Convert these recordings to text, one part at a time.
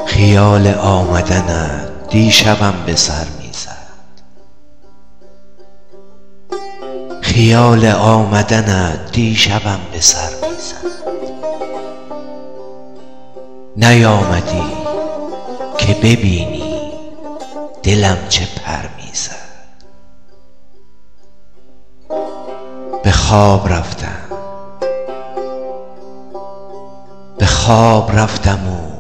خیال آمدنت دیشبم به سر می‌زد، خیال آمدنت دیشبم به سر می‌زد. نیامدی که ببینی دلم چه پر می‌زد. به خواب رفتم و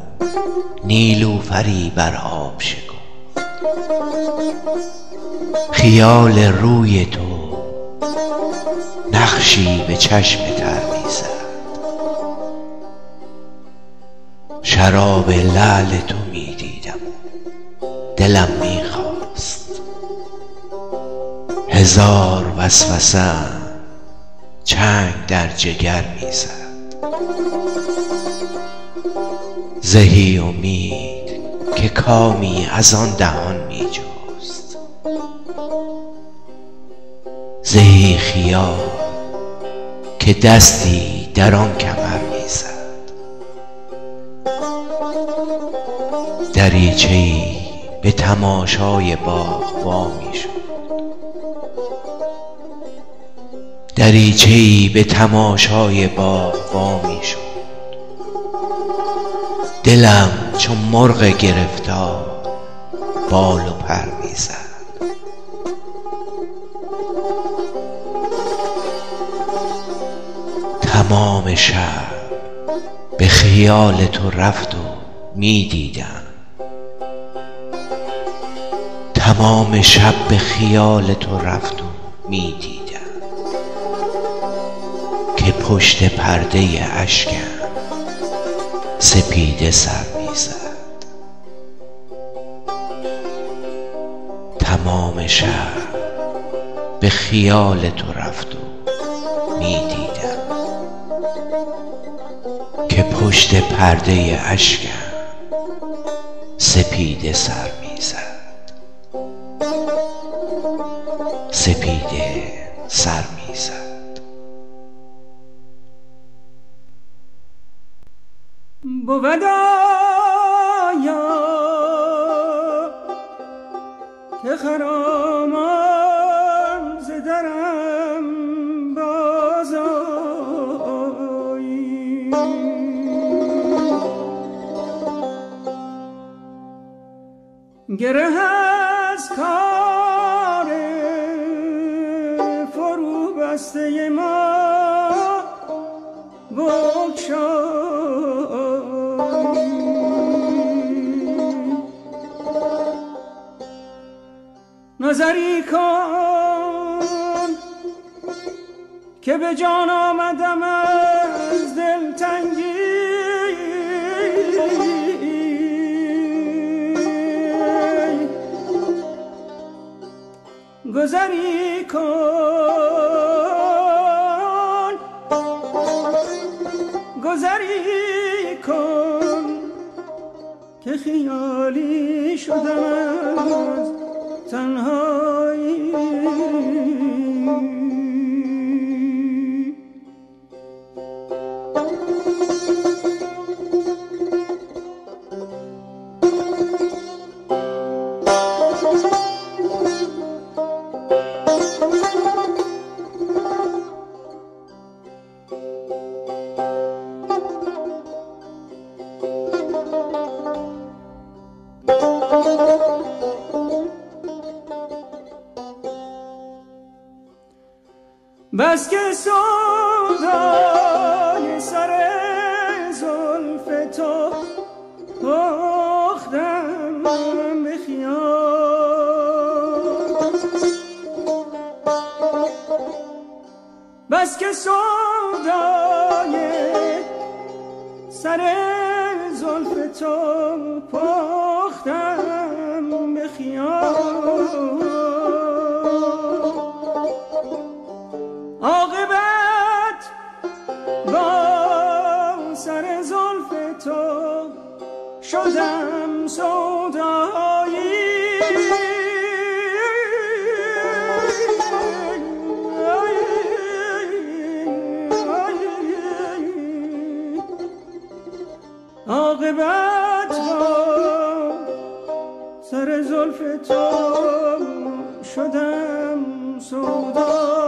نیلوفری بر آب شکفت. خیال روی تو نقشی به چشم تر می‌زد. شراب لعل تو می‌دیدم و دلم می‌خواست. هزار وسوسه‌ام چنگ در جگر می‌زد. زهی امید که کامی از آن دهان می‌جست، زهی خیال که دستی در آن کمر می‌زد. دریچه‌ای به تماشای باغ وا می‌شد، دریچه‌ای به تماشای باغ وا می‌شد. دلم چون مرغ گرفتار بال و پر می‌زد. تمام شب به خیال تو رفت و می‌دیدم، تمام شب به خیال تو رفت و می‌دیدم که پشت پرده اشکم سپیده سر می‌زد. تمام شب به خیال تو رفت و می‌دیدم که پشت پرده اشکم سپیده سر می‌زد. سپیده سر می‌زد. بود آیا که خرامان ز درم باز آیی، گره از کار فرو بسته ما بگشای، نظری کن که به جان آمدم از دلتنگی. گذری کن، گذری کن که خیالی شدم از تنهایی. بس که سودای سر زلف تو پختم به خیال، بس که سودای سر زلف تو پختم به خیال، عاقبت با سر زلف تو شدم سودایی. عاقبت با سر زلف تو شدم سودایی.